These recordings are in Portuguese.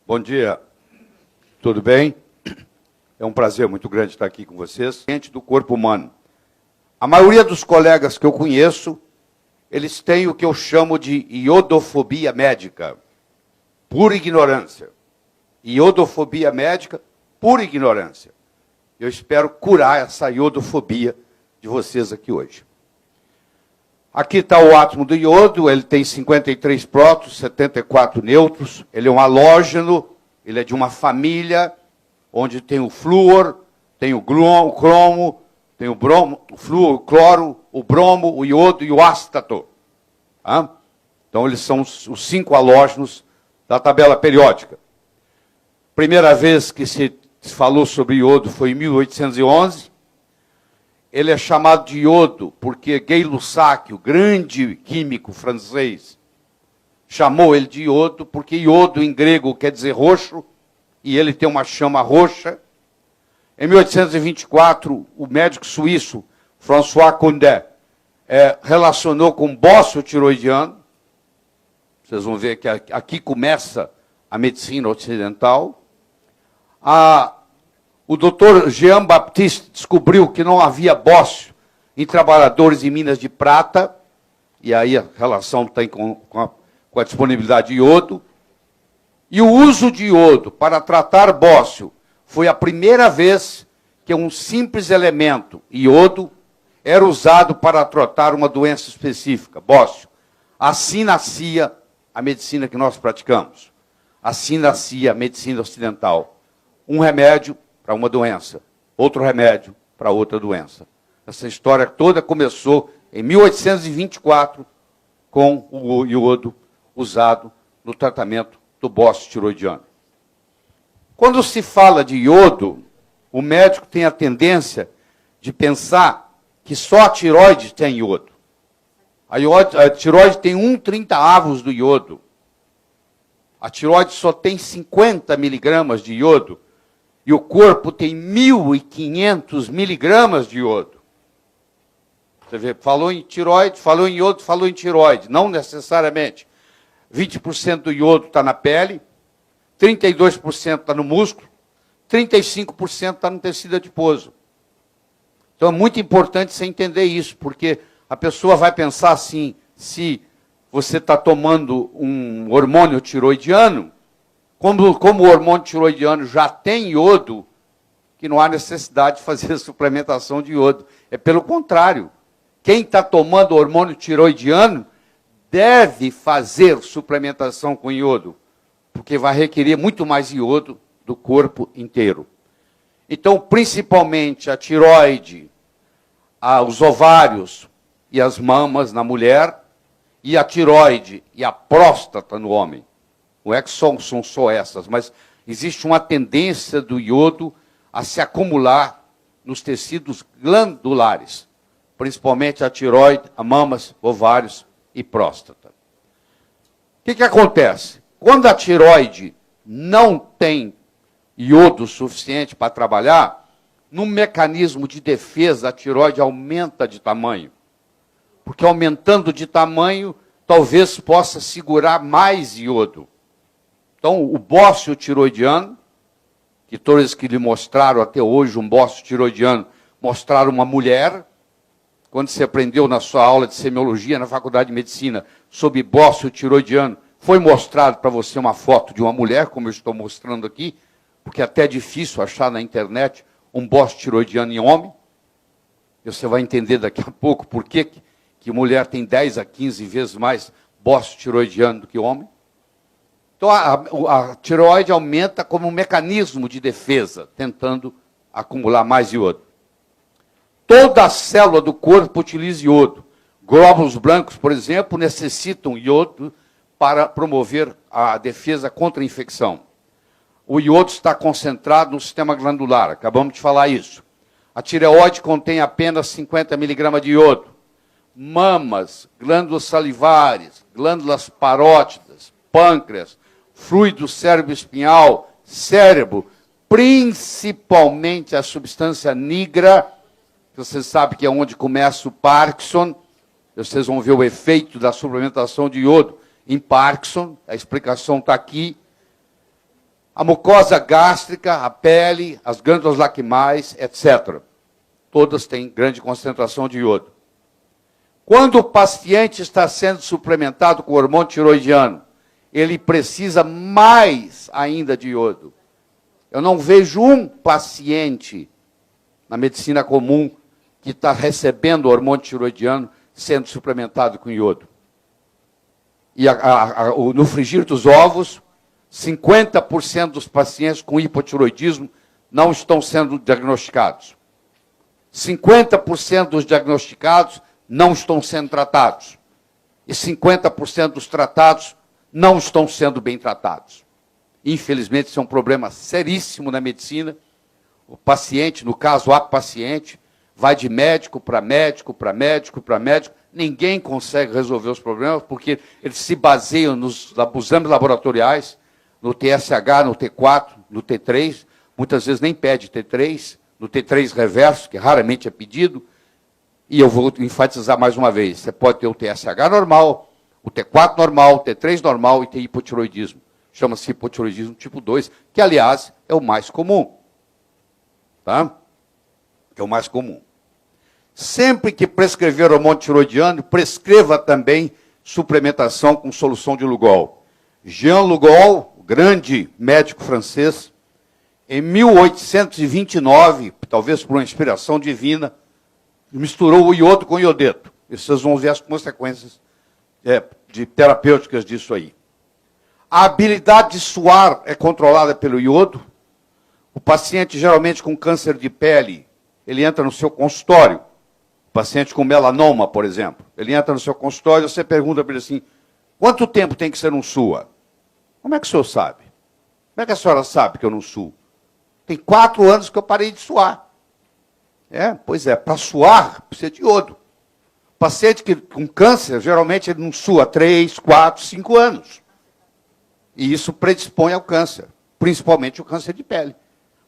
Bom dia, tudo bem? É um prazer muito grande estar aqui com vocês. Gente do corpo humano. A maioria dos colegas que eu conheço, eles têm o que eu chamo de iodofobia médica, pura ignorância. Iodofobia médica, pura ignorância. Eu espero curar essa iodofobia de vocês aqui hoje. Aqui está o átomo do iodo, ele tem 53 prótons, 74 nêutrons, ele é um halógeno, ele é de uma família onde tem o flúor, tem o cromo, tem o bromo, o flúor, o cloro, o bromo, o iodo e o ástato. Então eles são os 5 halógenos da tabela periódica. Primeira vez que se falou sobre iodo foi em 1811. Ele é chamado de iodo porque Gay-Lussac, o grande químico francês, chamou ele de iodo porque iodo em grego quer dizer roxo, e ele tem uma chama roxa. Em 1824, o médico suíço François Condé relacionou com bócio tiroidiano. Vocês vão ver que aqui começa a medicina ocidental. O doutor Jean-Baptiste descobriu que não havia bócio em trabalhadores em minas de prata, e aí a relação tem com a disponibilidade de iodo. E o uso de iodo para tratar bócio foi a primeira vez que um simples elemento, iodo, era usado para tratar uma doença específica, bócio. Assim nascia a medicina que nós praticamos. Assim nascia a medicina ocidental. Um remédio para uma doença, outro remédio para outra doença. Essa história toda começou em 1824 com o iodo usado no tratamento do bócio tiroidiano. Quando se fala de iodo, o médico tem a tendência de pensar que só a tireoide tem iodo. A tireoide tem 1/30 do iodo. A tireoide só tem 50 miligramas de iodo. E o corpo tem 1.500 miligramas de iodo. Você vê, falou em tireoide, falou em iodo, falou em tireoide. Não necessariamente. 20% do iodo está na pele, 32% está no músculo, 35% está no tecido adiposo. Então é muito importante você entender isso, porque a pessoa vai pensar assim, se você está tomando um hormônio tiroidiano, como o hormônio tiroidiano já tem iodo, que não há necessidade de fazer suplementação de iodo. É pelo contrário. Quem está tomando hormônio tiroidiano deve fazer suplementação com iodo, porque vai requerer muito mais iodo do corpo inteiro. Então, principalmente a tireoide, os ovários e as mamas na mulher, e a tireoide e a próstata no homem. Não é que são só essas, mas existe uma tendência do iodo a se acumular nos tecidos glandulares, principalmente a tireoide, a mamas, ovários e próstata. O que acontece? Quando a tireoide não tem iodo suficiente para trabalhar, no mecanismo de defesa, a tireoide aumenta de tamanho. Porque aumentando de tamanho, talvez possa segurar mais iodo. Então, o bócio tiroidiano, que todos que lhe mostraram até hoje um bócio tiroidiano, mostraram uma mulher. Quando você aprendeu na sua aula de semiologia, na faculdade de medicina, sobre bócio tiroidiano, foi mostrado para você uma foto de uma mulher, como eu estou mostrando aqui, porque até é difícil achar na internet um bócio tiroidiano em homem. E você vai entender daqui a pouco por que mulher tem 10 a 15 vezes mais bócio tiroidiano do que homem. Então, a tireoide aumenta como um mecanismo de defesa, tentando acumular mais iodo. Toda a célula do corpo utiliza iodo. Glóbulos brancos, por exemplo, necessitam iodo para promover a defesa contra a infecção. O iodo está concentrado no sistema glandular, acabamos de falar isso. A tireoide contém apenas 50 miligramas de iodo. Mamas, glândulas salivares, glândulas parótidas, pâncreas, fluido cérebro-espinhal, cérebro, principalmente a substância nigra, que você sabe que é onde começa o Parkinson. Vocês vão ver o efeito da suplementação de iodo em Parkinson, a explicação está aqui. A mucosa gástrica, a pele, as glândulas lacrimais, etc. Todas têm grande concentração de iodo. Quando o paciente está sendo suplementado com hormônio tiroidiano, ele precisa mais ainda de iodo. Eu não vejo um paciente na medicina comum que está recebendo hormônio tiroidiano sendo suplementado com iodo. E no frigir dos ovos, 50% dos pacientes com hipotiroidismo não estão sendo diagnosticados. 50% dos diagnosticados não estão sendo tratados. E 50% dos tratados não estão sendo bem tratados. Infelizmente, isso é um problema seríssimo na medicina. O paciente, no caso, a paciente, vai de médico para médico, para médico, para médico. Ninguém consegue resolver os problemas, porque eles se baseiam nos exames laboratoriais, no TSH, no T4, no T3, muitas vezes nem pede T3, no T3 reverso, que raramente é pedido, e eu vou enfatizar mais uma vez, você pode ter o TSH normal, o T4 normal, o T3 normal e ter hipotiroidismo. Chama-se hipotiroidismo tipo 2, que, aliás, é o mais comum. Tá? É o mais comum. Sempre que prescrever hormônio tiroidiano, prescreva também suplementação com solução de Lugol. Jean Lugol, grande médico francês, em 1829, talvez por uma inspiração divina, misturou o iodo com o iodeto. E vocês vão ver as consequências terapêuticas disso aí. A habilidade de suar é controlada pelo iodo. O paciente, geralmente com câncer de pele, ele entra no seu consultório. O paciente com melanoma, por exemplo, ele entra no seu consultório e você pergunta para ele assim, quanto tempo tem que ser um SUA? Como é que o senhor sabe? Como é que a senhora sabe que eu não suo? Tem 4 anos que eu parei de suar. Pois é, para suar, precisa de iodo. O paciente com câncer, geralmente, ele não sua 3, 4, 5 anos. E isso predispõe ao câncer, principalmente o câncer de pele.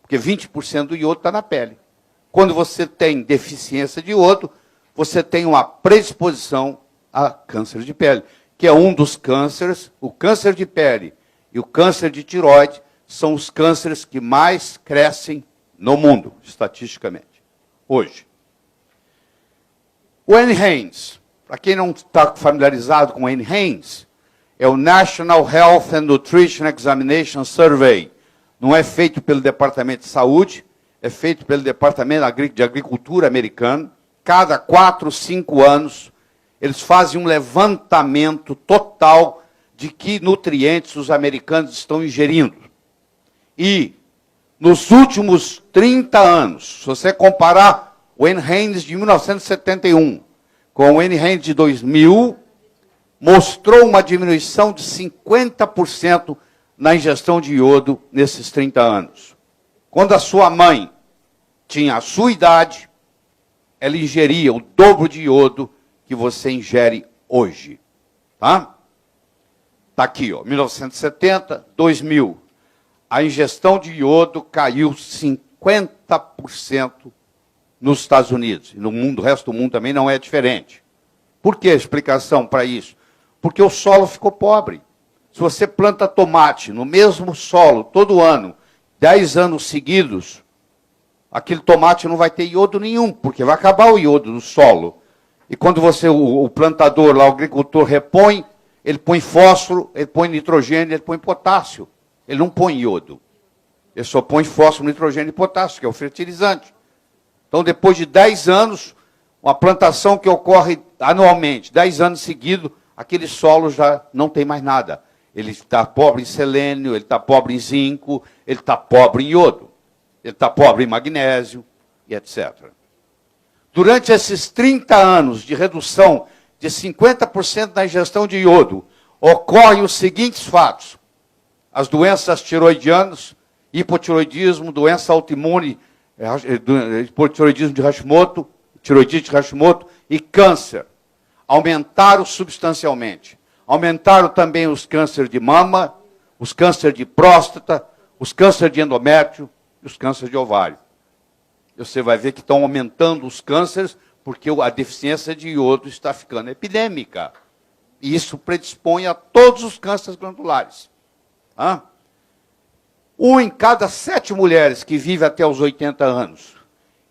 Porque 20% do iodo está na pele. Quando você tem deficiência de iodo, você tem uma predisposição a câncer de pele, que é um dos cânceres, o câncer de pele e o câncer de tireoide são os cânceres que mais crescem no mundo, estatisticamente, hoje. O NHANES, para quem não está familiarizado com o NHANES, é o National Health and Nutrition Examination Survey. Não é feito pelo Departamento de Saúde, é feito pelo Departamento de Agricultura americano. Cada 4, 5 anos, eles fazem um levantamento total de que nutrientes os americanos estão ingerindo. E, nos últimos 30 anos, se você comparar o NHANES de 1971 com o NHANES de 2000, mostrou uma diminuição de 50% na ingestão de iodo nesses 30 anos. Quando a sua mãe tinha a sua idade, ela ingeria o dobro de iodo que você ingere hoje. Tá? Está aqui, ó, 1970, 2000. A ingestão de iodo caiu 50% nos Estados Unidos. E no mundo, o resto do mundo também não é diferente. Por que a explicação para isso? Porque o solo ficou pobre. Se você planta tomate no mesmo solo todo ano, 10 anos seguidos, aquele tomate não vai ter iodo nenhum, porque vai acabar o iodo no solo. E quando você, o plantador, lá, o agricultor repõe, ele põe fósforo, ele põe nitrogênio, ele põe potássio. Ele não põe iodo. Ele só põe fósforo, nitrogênio e potássio, que é o fertilizante. Então, depois de 10 anos, uma plantação que ocorre anualmente, 10 anos seguidos, aquele solo já não tem mais nada. Ele está pobre em selênio, ele está pobre em zinco, ele está pobre em iodo, ele está pobre em magnésio, e etc. Durante esses 30 anos de redução de 50% na ingestão de iodo, ocorrem os seguintes fatos. As doenças tiroidianas, hipotiroidismo, doença autoimune, hipotiroidismo de Hashimoto, tiroidite de Hashimoto e câncer. Aumentaram substancialmente. Aumentaram também os cânceres de mama, os cânceres de próstata, os cânceres de endométrio e os cânceres de ovário. Você vai ver que estão aumentando os cânceres porque a deficiência de iodo está ficando epidêmica. E isso predispõe a todos os cânceres glandulares. 1 em cada 7 mulheres que vive até os 80 anos,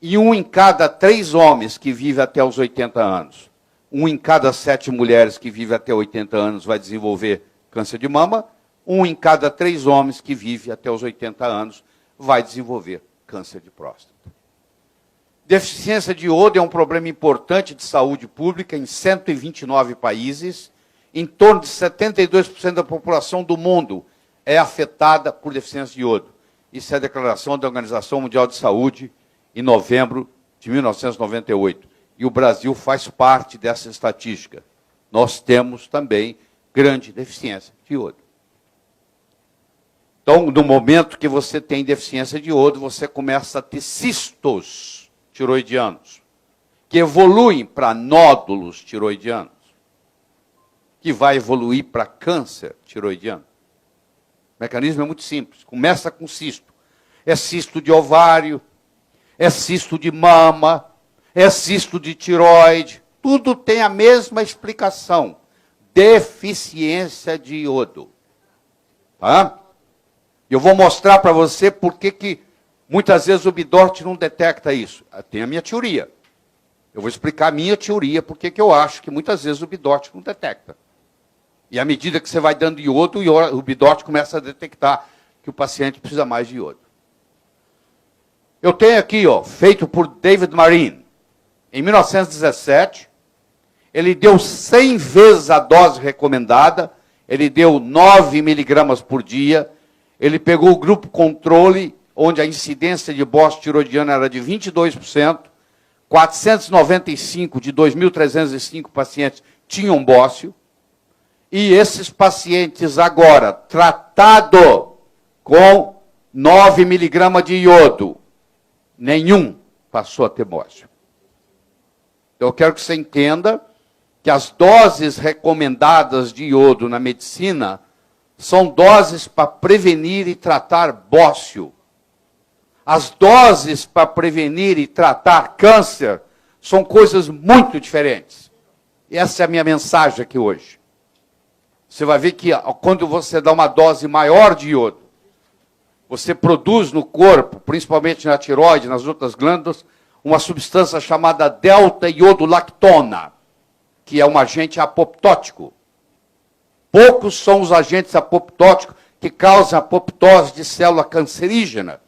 e 1 em cada 3 homens que vive até os 80 anos. 1 em cada 7 mulheres que vive até 80 anos vai desenvolver câncer de mama, 1 em cada 3 homens que vive até os 80 anos vai desenvolver câncer de próstata. Deficiência de iodo é um problema importante de saúde pública em 129 países. Em torno de 72% da população do mundo é afetada por deficiência de iodo. Isso é a declaração da Organização Mundial de Saúde em novembro de 1998. E o Brasil faz parte dessa estatística. Nós temos também grande deficiência de iodo. Então, no momento que você tem deficiência de iodo, você começa a ter cistos tiroidianos, que evoluem para nódulos tiroidianos, que vai evoluir para câncer tiroidiano. O mecanismo é muito simples. Começa com cisto. É cisto de ovário, é cisto de mama, é cisto de tiroide. Tudo tem a mesma explicação. Deficiência de iodo. Tá? Eu vou mostrar para você por que muitas vezes o Bidort não detecta isso. Tem a minha teoria. Eu vou explicar a minha teoria, porque eu acho que muitas vezes o Bidort não detecta. E à medida que você vai dando iodo, o Bidort começa a detectar que o paciente precisa mais de iodo. Eu tenho aqui, feito por David Marine. Em 1917, ele deu 100 vezes a dose recomendada, ele deu 9 miligramas por dia, ele pegou o grupo controle, onde a incidência de bócio tiroidiano era de 22%, 495 de 2.305 pacientes tinham bócio, e esses pacientes agora, tratado com 9 miligramas de iodo, nenhum passou a ter bócio. Eu quero que você entenda que as doses recomendadas de iodo na medicina são doses para prevenir e tratar bócio. As doses para prevenir e tratar câncer são coisas muito diferentes. E essa é a minha mensagem aqui hoje. Você vai ver que quando você dá uma dose maior de iodo, você produz no corpo, principalmente na tireoide, nas outras glândulas, uma substância chamada delta-iodolactona, que é um agente apoptótico. Poucos são os agentes apoptóticos que causam apoptose de célula cancerígena.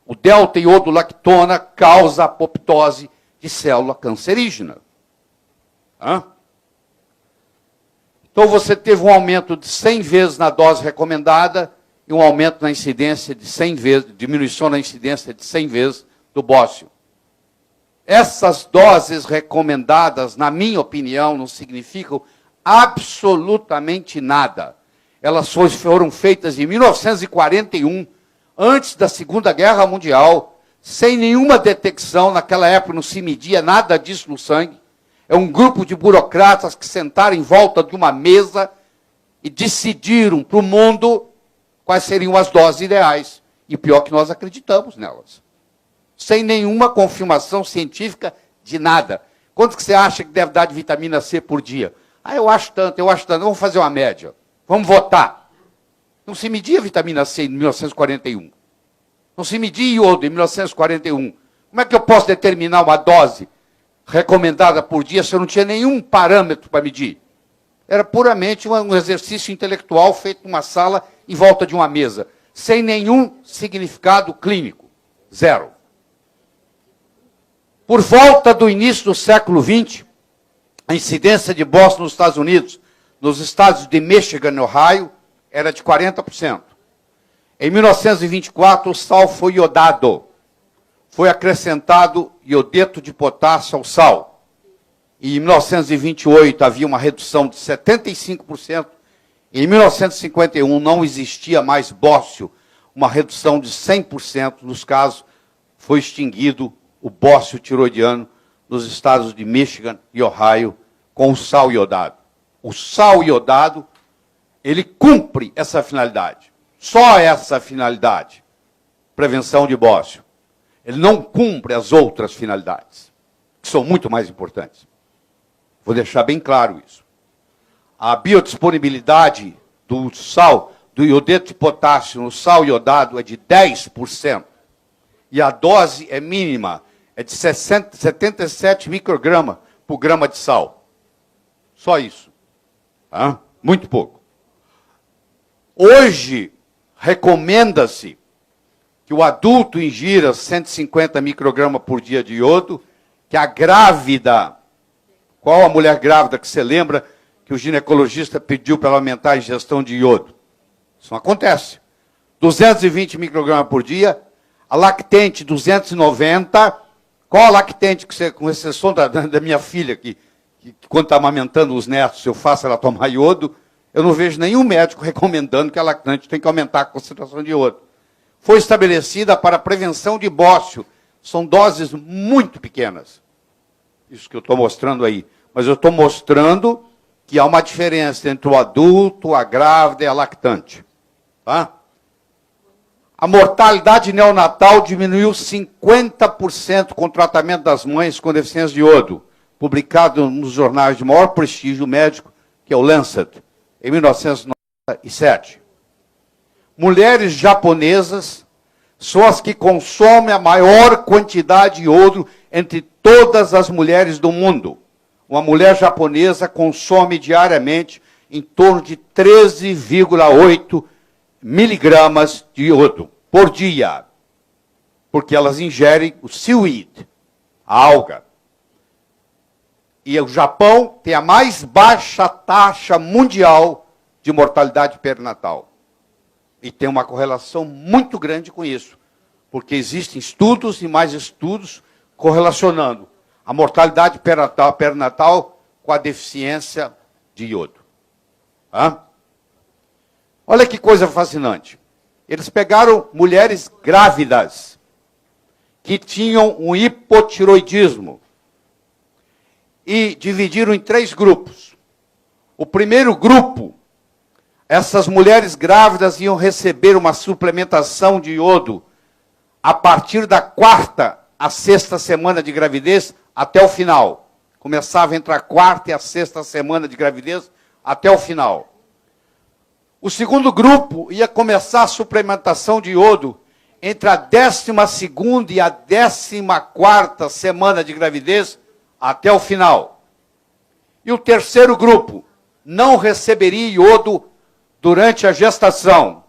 O delta-iodolactona causa apoptose de célula cancerígena. Então você teve um aumento de 100 vezes na dose recomendada e um aumento na incidência de 100 vezes, diminuição na incidência de 100 vezes do bócio. Essas doses recomendadas, na minha opinião, não significam absolutamente nada. Elas foram feitas em 1941, antes da Segunda Guerra Mundial, sem nenhuma detecção. Naquela época não se media nada disso no sangue. É um grupo de burocratas que sentaram em volta de uma mesa e decidiram para o mundo quais seriam as doses ideais. E pior que nós acreditamos nelas. Sem nenhuma confirmação científica de nada. Quanto que você acha que deve dar de vitamina C por dia? Eu acho tanto. Vamos fazer uma média. Vamos votar. Não se media vitamina C em 1941. Não se media iodo em 1941. Como é que eu posso determinar uma dose recomendada por dia se eu não tinha nenhum parâmetro para medir? Era puramente um exercício intelectual feito numa sala em volta de uma mesa, sem nenhum significado clínico. Zero. Por volta do início do século XX, a incidência de bócio nos Estados Unidos, nos estados de Michigan e Ohio, era de 40%. Em 1924, o sal foi iodado. Foi acrescentado iodeto de potássio ao sal. E em 1928 havia uma redução de 75%. Em 1951 não existia mais bócio, uma redução de 100% nos casos. Foi extinguido o bócio tiroidiano nos estados de Michigan e Ohio com o sal iodado. O sal iodado, ele cumpre essa finalidade. Só essa finalidade. Prevenção de bócio. Ele não cumpre as outras finalidades, que são muito mais importantes. Vou deixar bem claro isso. A biodisponibilidade do sal do iodeto de potássio no sal iodado é de 10%. E a dose é mínima, é de 77 microgramas por grama de sal. Só isso. Tá? Muito pouco. Hoje, recomenda-se que o adulto ingira 150 microgramas por dia de iodo, que a grávida, qual a mulher grávida que você lembra que o ginecologista pediu para ela aumentar a ingestão de iodo? Isso não acontece. 220 microgramas por dia, a lactente 290. Qual a lactente que você, com exceção da minha filha, que quando está amamentando os netos, eu faço ela tomar iodo, eu não vejo nenhum médico recomendando que a lactante tem que aumentar a concentração de iodo. Foi estabelecida para prevenção de bócio. São doses muito pequenas. Isso que eu estou mostrando aí. Mas eu estou mostrando que há uma diferença entre o adulto, a grávida e a lactante. Tá? A mortalidade neonatal diminuiu 50% com o tratamento das mães com deficiência de iodo, publicado nos jornais de maior prestígio médico, que é o Lancet, em 1997. Mulheres japonesas são as que consomem a maior quantidade de iodo entre todas as mulheres do mundo. Uma mulher japonesa consome diariamente em torno de 13,8 miligramas de iodo por dia, porque elas ingerem o seaweed, a alga. E o Japão tem a mais baixa taxa mundial de mortalidade perinatal. E tem uma correlação muito grande com isso, porque existem estudos e mais estudos correlacionando a mortalidade perinatal com a deficiência de iodo. Hã? Olha que coisa fascinante. Eles pegaram mulheres grávidas que tinham um hipotiroidismo e dividiram em 3 grupos. O primeiro grupo, essas mulheres grávidas iam receber uma suplementação de iodo a partir da 4ª à 6ª semana de gravidez até o final. Começava entre a 4ª e a 6ª semana de gravidez até o final. O segundo grupo ia começar a suplementação de iodo entre a 12ª e a 14ª semana de gravidez até o final. E o terceiro grupo não receberia iodo durante a gestação,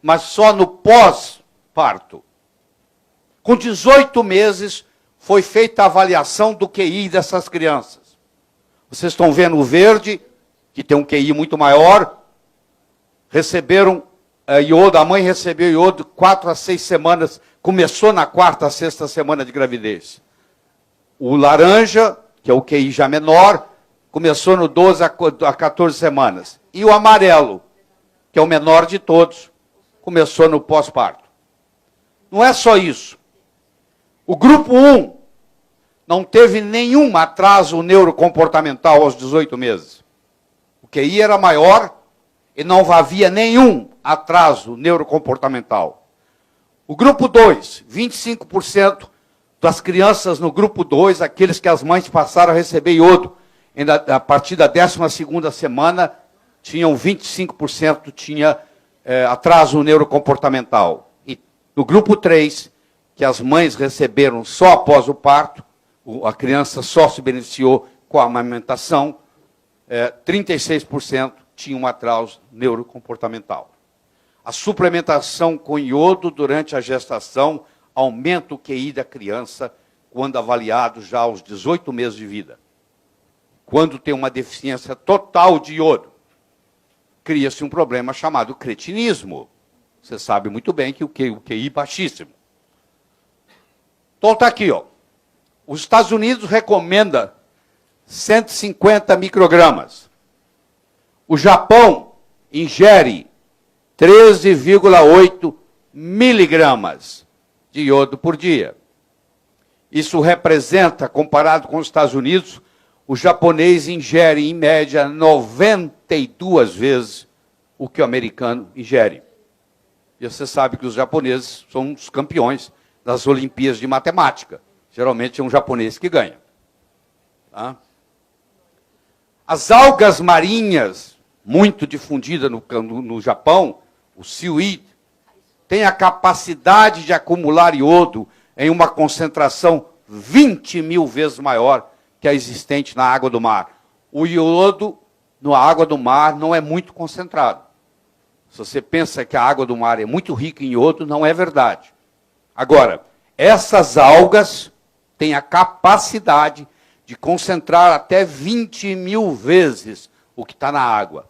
mas só no pós-parto. Com 18 meses, foi feita a avaliação do QI dessas crianças. Vocês estão vendo o verde, que tem um QI muito maior, receberam iodo, a mãe recebeu iodo 4 a 6 semanas, começou na 4ª a 6ª semana de gravidez. O laranja, que é o QI já menor, começou no 12 a 14 semanas. E o amarelo, que é o menor de todos, começou no pós-parto. Não é só isso. O grupo 1 não teve nenhum atraso neurocomportamental aos 18 meses. O QI era maior e não havia nenhum atraso neurocomportamental. O grupo 2, 25% das crianças no grupo 2, aqueles que as mães passaram a receber iodo, a partir da 12ª semana, tinham 25% tinha atraso neurocomportamental. E no grupo 3, que as mães receberam só após o parto, a criança só se beneficiou com a amamentação, 36% tinha um atraso neurocomportamental. A suplementação com iodo durante a gestação aumenta o QI da criança quando avaliado já aos 18 meses de vida. Quando tem uma deficiência total de iodo, cria-se um problema chamado cretinismo. Você sabe muito bem que o QI é baixíssimo. Então está aqui, ó. Os Estados Unidos recomenda 150 microgramas. O Japão ingere 13,8 miligramas de iodo por dia. Isso representa, comparado com os Estados Unidos, o japonês ingere, em média, 92 vezes o que o americano ingere. E você sabe que os japoneses são os campeões das Olimpíadas de Matemática. Geralmente é um japonês que ganha. Tá? As algas marinhas, muito difundidas no Japão, o seaweed, tem a capacidade de acumular iodo em uma concentração 20 mil vezes maior que a existente na água do mar. O iodo na água do mar não é muito concentrado. Se você pensa que a água do mar é muito rica em iodo, não é verdade. Agora, essas algas têm a capacidade de concentrar até 20 mil vezes o que está na água.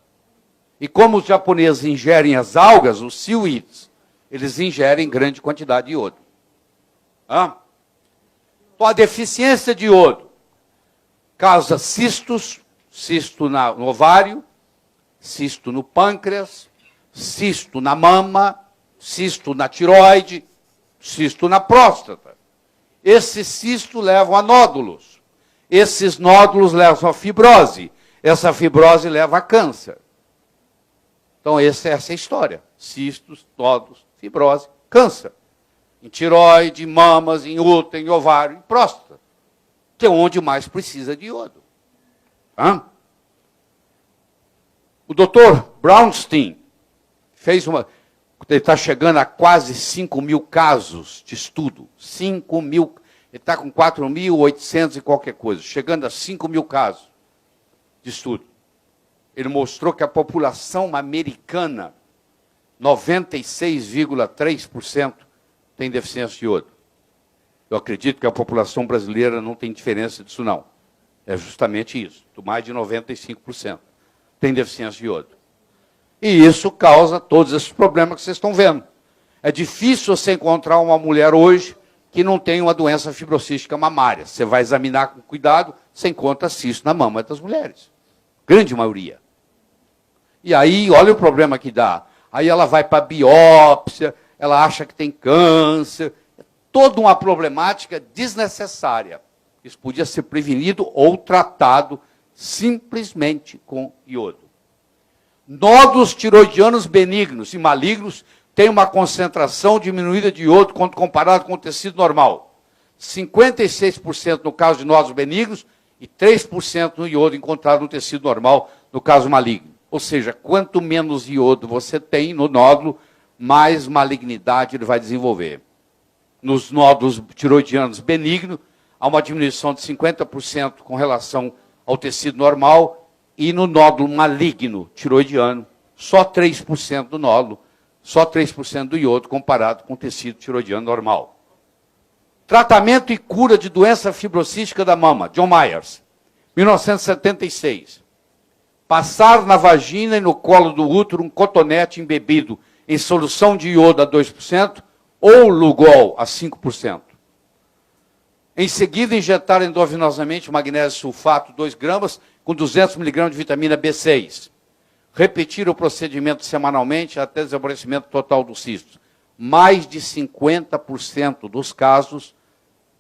E como os japoneses ingerem as algas, os seaweeds, eles ingerem grande quantidade de iodo. Então, a deficiência de iodo causa cistos, cisto no ovário, cisto no pâncreas, cisto na mama, cisto na tireoide, cisto na próstata. Esses cistos levam a nódulos. Esses nódulos levam a fibrose. Essa fibrose leva a câncer. Então, essa é a história. Cistos, nódulos, fibrose, câncer. Em tireoide, mamas, em útero, em ovário, em próstata. Que é onde mais precisa de iodo. O doutor Brownstein fez uma... Ele está chegando a quase 5 mil casos de estudo. 5 mil... Ele está com 4.800 e qualquer coisa. Chegando a 5 mil casos de estudo. Ele mostrou que a população americana, 96,3%, tem deficiência de iodo. Eu acredito que a população brasileira não tem diferença disso, não. É justamente isso. Mais de 95% tem deficiência de iodo. E isso causa todos esses problemas que vocês estão vendo. É difícil você encontrar uma mulher hoje que não tem uma doença fibrocística mamária. Você vai examinar com cuidado, você encontra cisto na mama das mulheres. Grande maioria. E aí, olha o problema que dá. Aí ela vai para a biópsia, ela acha que tem câncer. É toda uma problemática desnecessária. Isso podia ser prevenido ou tratado simplesmente com iodo. Nódulos tiroidianos benignos e malignos têm uma concentração diminuída de iodo quando comparado com o tecido normal. 56% no caso de nódulos benignos e 3% no iodo encontrado no tecido normal, no caso maligno. Ou seja, quanto menos iodo você tem no nódulo, mais malignidade ele vai desenvolver. Nos nódulos tiroidianos benignos, há uma diminuição de 50% com relação ao tecido normal, e no nódulo maligno tiroidiano, só 3% do nódulo, só 3% do iodo comparado com o tecido tiroidiano normal. Tratamento e cura de doença fibrocística da mama, John Myers, 1976. Passar na vagina e no colo do útero um cotonete embebido em solução de iodo a 2% ou Lugol a 5%. Em seguida, injetar endovenosamente magnésio sulfato 2 gramas com 200 mg de vitamina B6. Repetir o procedimento semanalmente até desaparecimento total do cisto. Mais de 50% dos casos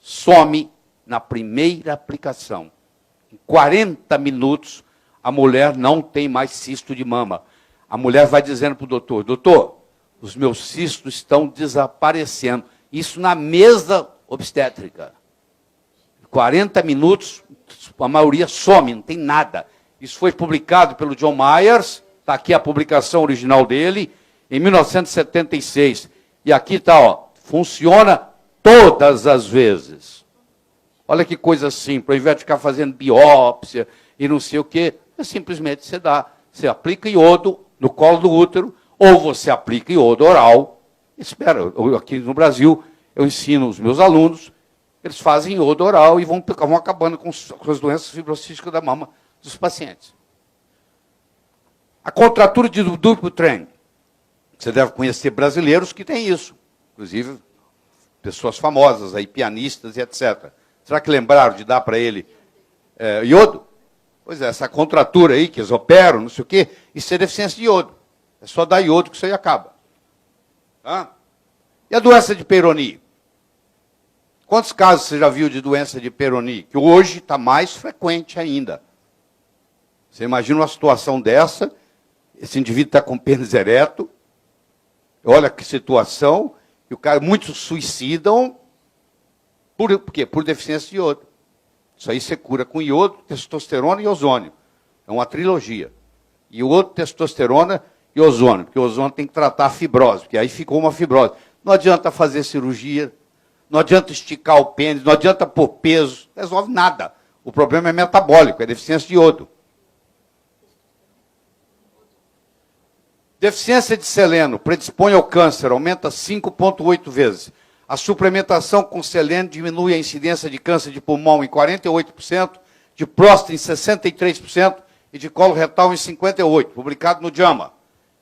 some na primeira aplicação. Em 40 minutos, a mulher não tem mais cisto de mama. A mulher vai dizendo para o doutor, doutor, os meus cistos estão desaparecendo. Isso na mesa obstétrica. 40 minutos, a maioria some, não tem nada. Isso foi publicado pelo John Myers, está aqui a publicação original dele, em 1976. E aqui está, ó, funciona todas as vezes. Olha que coisa simples, ao invés de ficar fazendo biópsia e não sei o quê, simplesmente você aplica iodo no colo do útero, ou você aplica iodo oral. Espera, aqui no Brasil, eu ensino os meus alunos, eles fazem iodo oral e vão acabando com as doenças fibrocísticas da mama dos pacientes. A contratura de Dupuytren. Você deve conhecer brasileiros que têm isso. Inclusive, pessoas famosas, aí, pianistas e etc. Será que lembraram de dar para ele iodo? Pois é, essa contratura aí que eles operam, não sei o quê, isso é deficiência de iodo. É só dar iodo que isso aí acaba. E a doença de Peyronie? Quantos casos você já viu de doença de Peyronie? Que hoje está mais frequente ainda. Você imagina uma situação dessa, esse indivíduo está com pênis ereto, olha que situação, e o cara, muitos suicidam, por quê? Por deficiência de iodo. Isso aí você cura com iodo, testosterona e ozônio. É uma trilogia. Iodo, testosterona e ozônio, porque o ozônio tem que tratar a fibrose, porque aí ficou uma fibrose. Não adianta fazer cirurgia, não adianta esticar o pênis, não adianta pôr peso, não resolve nada. O problema é metabólico, é deficiência de iodo. Deficiência de selênio predispõe ao câncer, aumenta 5,8 vezes. A suplementação com selênio diminui a incidência de câncer de pulmão em 48%, de próstata em 63% e de colo retal em 58%, publicado no JAMA.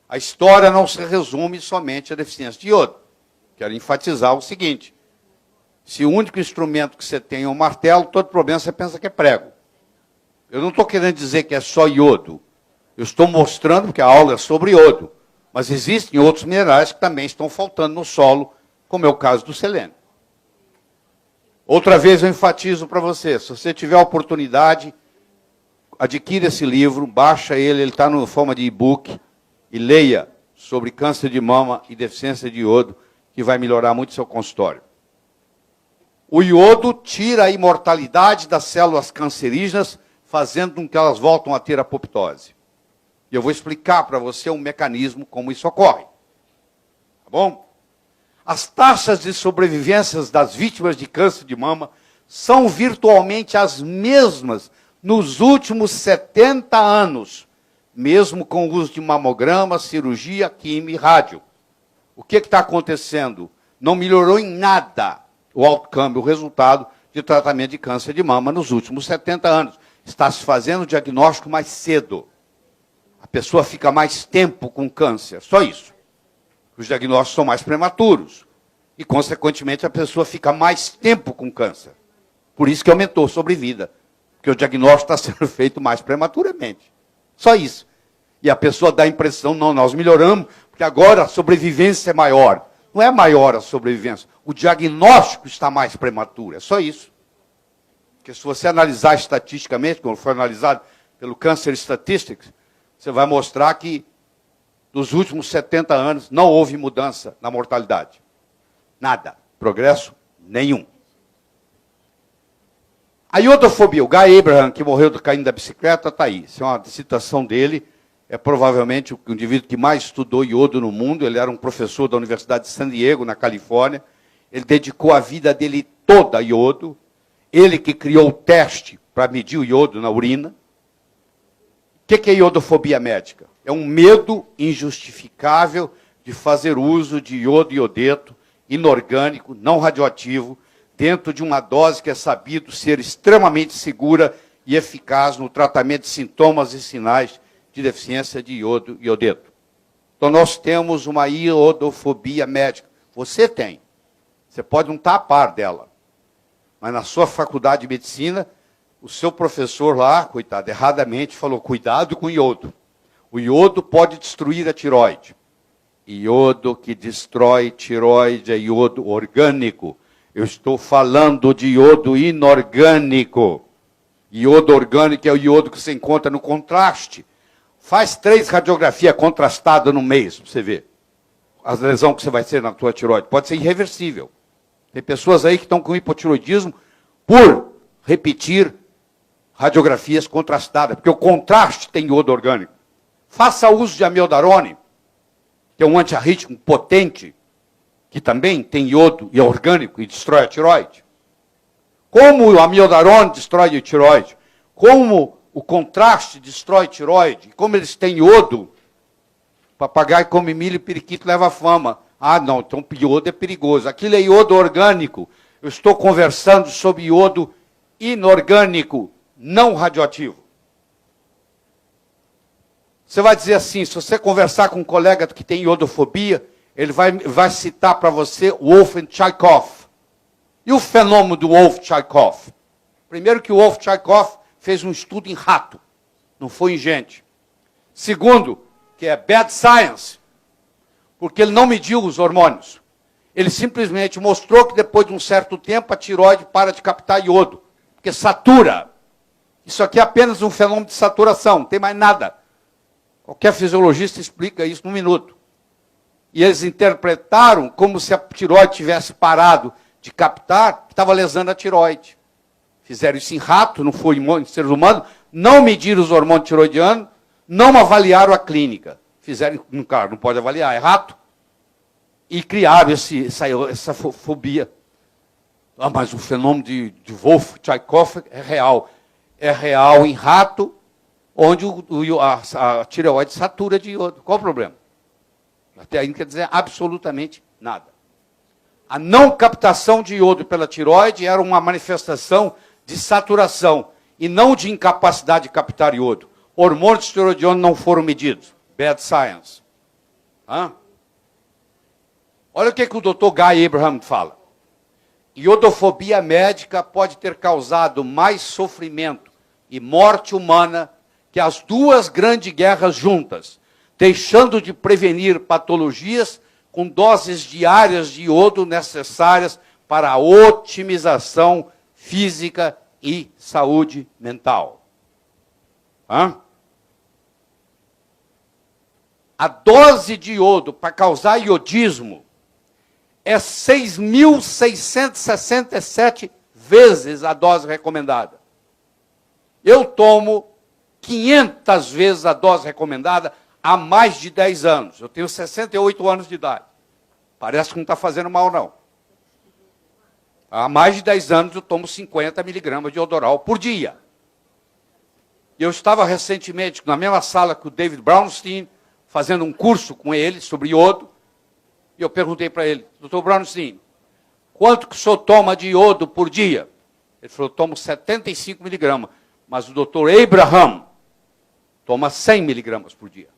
A história não se resume somente à deficiência de iodo. Quero enfatizar o seguinte: se o único instrumento que você tem é um martelo, todo problema você pensa que é prego. Eu não estou querendo dizer que é só iodo. Eu estou mostrando que a aula é sobre iodo. Mas existem outros minerais que também estão faltando no solo, como é o caso do selênio. Outra vez eu enfatizo para você, se você tiver a oportunidade, adquira esse livro, baixa ele está na forma de e-book, e leia sobre câncer de mama e deficiência de iodo, que vai melhorar muito seu consultório. O iodo tira a imortalidade das células cancerígenas, fazendo com que elas voltem a ter apoptose. E eu vou explicar para você um mecanismo como isso ocorre. Tá bom? As taxas de sobrevivência das vítimas de câncer de mama são virtualmente as mesmas nos últimos 70 anos, mesmo com o uso de mamograma, cirurgia, quimio e rádio. O que está acontecendo? Não melhorou em nada o outcome, o resultado de tratamento de câncer de mama nos últimos 70 anos. Está se fazendo o diagnóstico mais cedo. A pessoa fica mais tempo com câncer, só isso. Os diagnósticos são mais prematuros. E, consequentemente, a pessoa fica mais tempo com câncer. Por isso que aumentou a sobrevida. Porque o diagnóstico está sendo feito mais prematuramente. Só isso. E a pessoa dá a impressão, não, nós melhoramos, porque agora a sobrevivência é maior. Não é maior a sobrevivência. O diagnóstico está mais prematuro. É só isso. Porque se você analisar estatisticamente, como foi analisado pelo Cancer Statistics, você vai mostrar que nos últimos 70 anos não houve mudança na mortalidade. Nada. Progresso nenhum. A iodofobia, o Guy Abraham, que morreu caindo da bicicleta, está aí. Isso é uma citação dele. É provavelmente o indivíduo que mais estudou iodo no mundo. Ele era um professor da Universidade de San Diego, na Califórnia. Ele dedicou a vida dele toda a iodo. Ele que criou o teste para medir o iodo na urina. O que é iodofobia médica? É um medo injustificável de fazer uso de iodo e iodeto inorgânico, não radioativo, dentro de uma dose que é sabido ser extremamente segura e eficaz no tratamento de sintomas e sinais de deficiência de iodo e iodeto. Então, nós temos uma iodofobia médica. Você tem. Você pode não estar a par dela. Mas na sua faculdade de medicina, o seu professor lá, coitado, erradamente falou, cuidado com o iodo. O iodo pode destruir a tireoide. Iodo que destrói tireoide é iodo orgânico. Eu estou falando de iodo inorgânico. Iodo orgânico é o iodo que você encontra no contraste. Faz 3 radiografias contrastadas no mês, para você ver. As lesões que você vai ter na tua tireoide. Pode ser irreversível. Tem pessoas aí que estão com hipotiroidismo por repetir radiografias contrastadas, porque o contraste tem iodo orgânico. Faça uso de amiodarone, que é um antiarrítmico potente, que também tem iodo e é orgânico e destrói a tireoide. Como o amiodarone destrói a tireoide, como o contraste destrói a tireoide, como eles têm iodo, papagaio come milho e periquito leva fama. Ah, não, então iodo é perigoso. Aquilo é iodo orgânico. Eu estou conversando sobre iodo inorgânico, não radioativo. Você vai dizer assim, se você conversar com um colega que tem iodofobia, ele vai citar para você Wolff-Chaikoff. E o fenômeno do Wolff-Chaikoff? Primeiro que o Wolff-Chaikoff fez um estudo em rato, não foi em gente. Segundo, que é bad science, porque ele não mediu os hormônios. Ele simplesmente mostrou que depois de um certo tempo a tireoide para de captar iodo, porque satura. Isso aqui é apenas um fenômeno de saturação, não tem mais nada. Qualquer fisiologista explica isso num minuto. E eles interpretaram como se a tireoide tivesse parado de captar, que estava lesando a tireoide. Fizeram isso em rato, não foi em seres humanos, não mediram os hormônios tiroidianos, não avaliaram a clínica. fizeram, claro, não pode avaliar, é rato, e criaram essa fobia. Ah, mas o fenômeno de Wolff-Chaikoff é real. É real em rato, onde a tireoide satura de iodo. Qual o problema? Até aí não quer dizer absolutamente nada. A não captação de iodo pela tireoide era uma manifestação de saturação e não de incapacidade de captar iodo. Hormônios tireoidianos não foram medidos. Bad science. Hã? Olha o que o Dr. Guy Abraham fala. Iodofobia médica pode ter causado mais sofrimento e morte humana que as duas grandes guerras juntas, deixando de prevenir patologias com doses diárias de iodo necessárias para a otimização física e saúde mental. Hã? A dose de iodo para causar iodismo é 6.667 vezes a dose recomendada. Eu tomo 500 vezes a dose recomendada há mais de 10 anos. Eu tenho 68 anos de idade. Parece que não está fazendo mal, não. Há mais de 10 anos eu tomo 50 miligramas de Iodoral por dia. Eu estava recentemente na mesma sala que o David Brownstein, fazendo um curso com ele sobre iodo, e eu perguntei para ele, Dr. Brownstein, quanto que o senhor toma de iodo por dia? Ele falou, tomo 75 miligramas, mas o Dr. Abraham toma 100 miligramas por dia.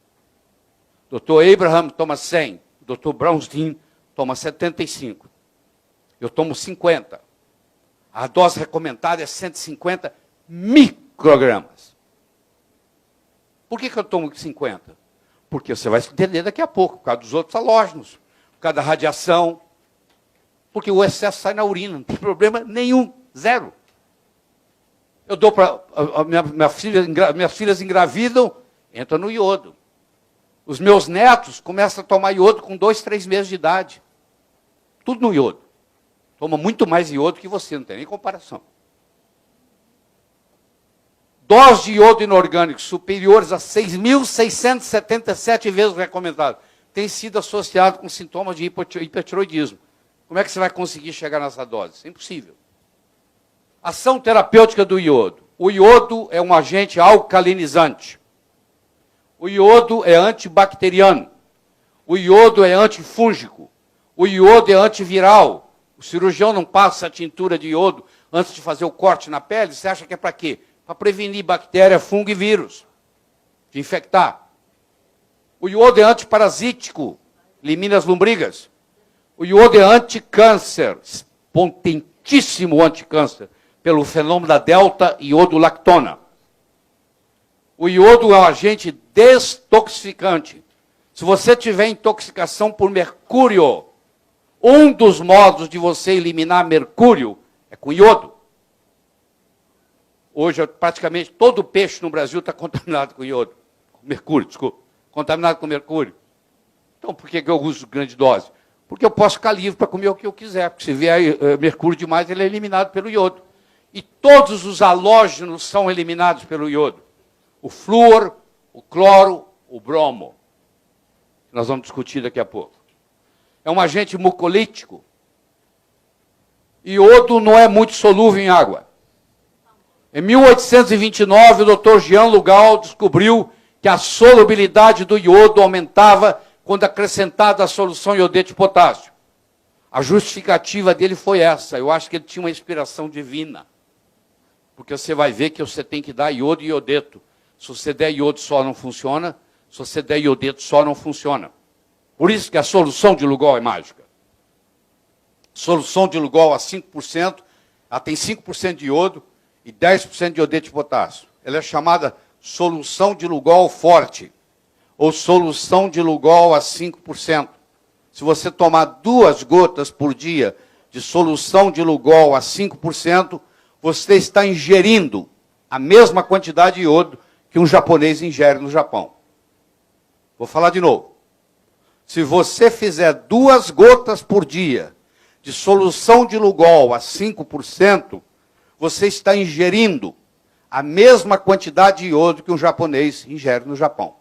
O Dr. Abraham toma 100, o Dr. Brownstein toma 75. Eu tomo 50. A dose recomendada é 150 microgramas. Por que eu tomo 50? Porque você vai entender daqui a pouco, por causa dos outros halógenos, por causa da radiação, porque o excesso sai na urina, não tem problema nenhum, zero. Eu dou para... Minhas filhas engravidam, entra no iodo. Os meus netos começam a tomar iodo com 2, 3 meses de idade. Tudo no iodo. Toma muito mais iodo que você, não tem nem comparação. Dose de iodo inorgânico superiores a 6.677 vezes recomendado tem sido associado com sintomas de hipertiroidismo. Como é que você vai conseguir chegar nessa dose? É impossível. Ação terapêutica do iodo. O iodo é um agente alcalinizante. O iodo é antibacteriano. O iodo é antifúngico. O iodo é antiviral. O cirurgião não passa a tintura de iodo antes de fazer o corte na pele. Você acha que é para quê? Para prevenir bactéria, fungo e vírus. De infectar. O iodo é antiparasítico. Elimina as lombrigas. O iodo é anticâncer. Potentíssimo anticâncer. Pelo fenômeno da delta-iodolactona. O iodo é um agente destoxificante. Se você tiver intoxicação por mercúrio, um dos modos de você eliminar mercúrio é com iodo. Hoje, praticamente todo peixe no Brasil está contaminado com iodo. Com mercúrio, desculpa. Contaminado com mercúrio. Então, por que eu uso grande dose? Porque eu posso ficar livre para comer o que eu quiser. Porque se vier mercúrio demais, ele é eliminado pelo iodo. E todos os halógenos são eliminados pelo iodo. O flúor, o cloro, o bromo. Nós vamos discutir daqui a pouco. É um agente mucolítico. Iodo não é muito solúvel em água. Em 1829, o Dr. Jean Lugal descobriu que a solubilidade do iodo aumentava quando acrescentada a solução iodeto de potássio. A justificativa dele foi essa. Eu acho que ele tinha uma inspiração divina. Porque você vai ver que você tem que dar iodo e iodeto. Se você der iodo só não funciona, se você der iodeto só não funciona. Por isso que a solução de Lugol é mágica. Solução de Lugol a 5%, ela tem 5% de iodo e 10% de iodeto de potássio. Ela é chamada solução de Lugol forte, ou solução de Lugol a 5%. Se você tomar 2 gotas por dia de solução de Lugol a 5%, você está ingerindo a mesma quantidade de iodo que um japonês ingere no Japão. Vou falar de novo. Se você fizer 2 gotas por dia de solução de Lugol a 5%, você está ingerindo a mesma quantidade de iodo que um japonês ingere no Japão.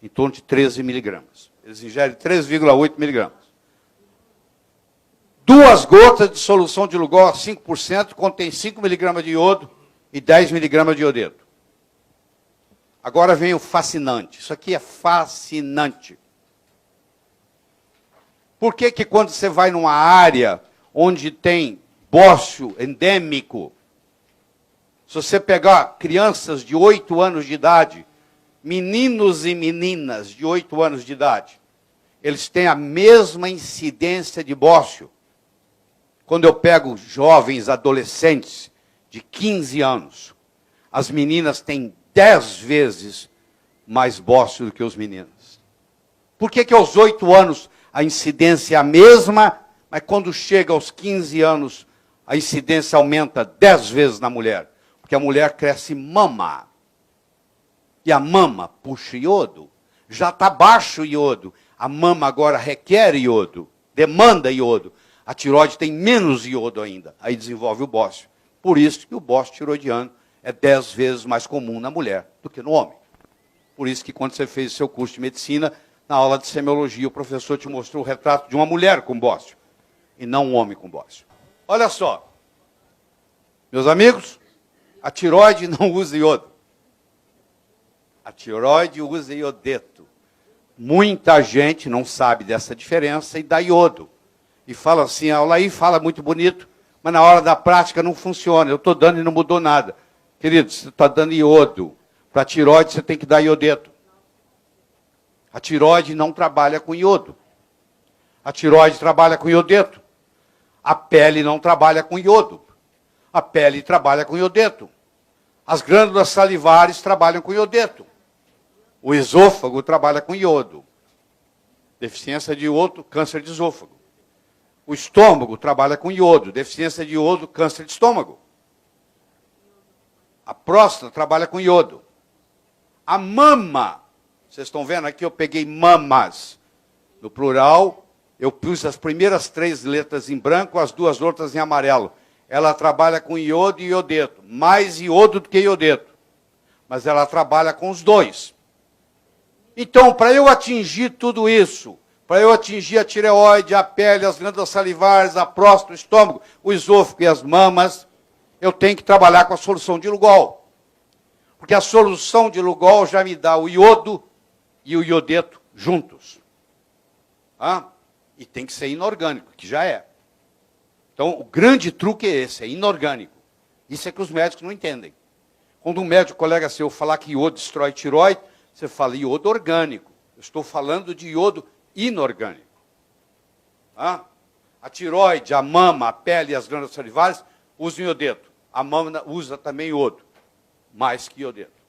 em torno de 13 miligramas. Eles ingerem 3,8 miligramas. 2 gotas de solução de Lugol a 5% contém 5 miligramas de iodo e 10 miligramas de iodeto. Agora vem o fascinante. Isso aqui é fascinante. Por que que quando você vai numa área onde tem bócio endêmico, se você pegar crianças de 8 anos de idade, meninos e meninas de 8 anos de idade, eles têm a mesma incidência de bócio. Quando eu pego jovens adolescentes de 15 anos, as meninas têm 10 vezes mais bócio do que os meninos. Por que que aos 8 anos a incidência é a mesma, mas quando chega aos 15 anos, a incidência aumenta 10 vezes na mulher? Porque a mulher cresce mama. E a mama puxa iodo. Já está baixo o iodo. A mama agora requer iodo, demanda iodo. A tireoide tem menos iodo ainda. Aí desenvolve o bócio. Por isso que o bócio tiroidiano é 10 vezes mais comum na mulher do que no homem. Por isso que quando você fez o seu curso de medicina, na aula de semiologia, o professor te mostrou o retrato de uma mulher com bócio, e não um homem com bócio. Olha só, meus amigos, a tireoide não usa iodo. A tireoide usa iodeto. Muita gente não sabe dessa diferença e dá iodo. E fala assim, a aula aí fala muito bonito, mas na hora da prática não funciona. Eu estou dando e não mudou nada. Querido, você está dando iodo. Para a tireoide você tem que dar iodeto. A tireoide não trabalha com iodo. A tireoide trabalha com iodeto. A pele não trabalha com iodo. A pele trabalha com iodeto. As glândulas salivares trabalham com iodeto. O esôfago trabalha com iodo. Deficiência de iodo, câncer de esôfago. O estômago trabalha com iodo. Deficiência de iodo, câncer de estômago. A próstata trabalha com iodo. A mama, vocês estão vendo aqui, eu peguei mamas. No plural, eu pus as primeiras 3 letras em branco, as 2 outras em amarelo. Ela trabalha com iodo e iodeto. Mais iodo do que iodeto. Mas ela trabalha com os dois. Então, para eu atingir tudo isso, para eu atingir a tireoide, a pele, as glândulas salivares, a próstata, o estômago, o esôfago e as mamas, eu tenho que trabalhar com a solução de Lugol. Porque a solução de Lugol já me dá o iodo e o iodeto juntos. E tem que ser inorgânico, que já é. Então, o grande truque é esse, é inorgânico. Isso é que os médicos não entendem. Quando um médico colega seu falar que iodo destrói tireoide, você fala iodo orgânico. Eu estou falando de iodo inorgânico. A tireoide, a mama, a pele e as glândulas salivares usam iodeto. A mama usa também iodo, mais que iodeto.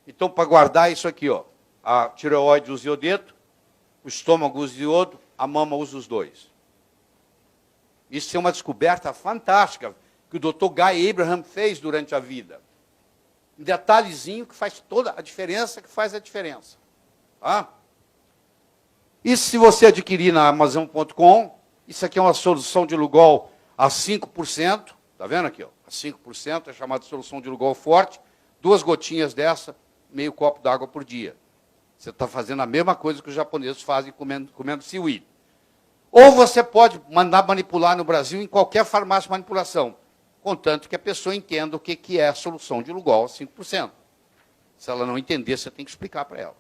Então, para guardar isso aqui, ó, a tireoide usa iodeto, o estômago usa iodo, a mama usa os dois. Isso é uma descoberta fantástica que o Dr. Guy Abraham fez durante a vida. Um detalhezinho que faz toda a diferença, que faz a diferença. E se você adquirir na Amazon.com, isso aqui é uma solução de Lugol a 5%, está vendo aqui? Ó, a 5%, é chamada solução de Lugol forte, 2 gotinhas dessa, meio copo d'água por dia. Você está fazendo a mesma coisa que os japoneses fazem comendo seaweed. Ou você pode mandar manipular no Brasil em qualquer farmácia de manipulação, contanto que a pessoa entenda o que é a solução de Lugol a 5%. Se ela não entender, você tem que explicar para ela.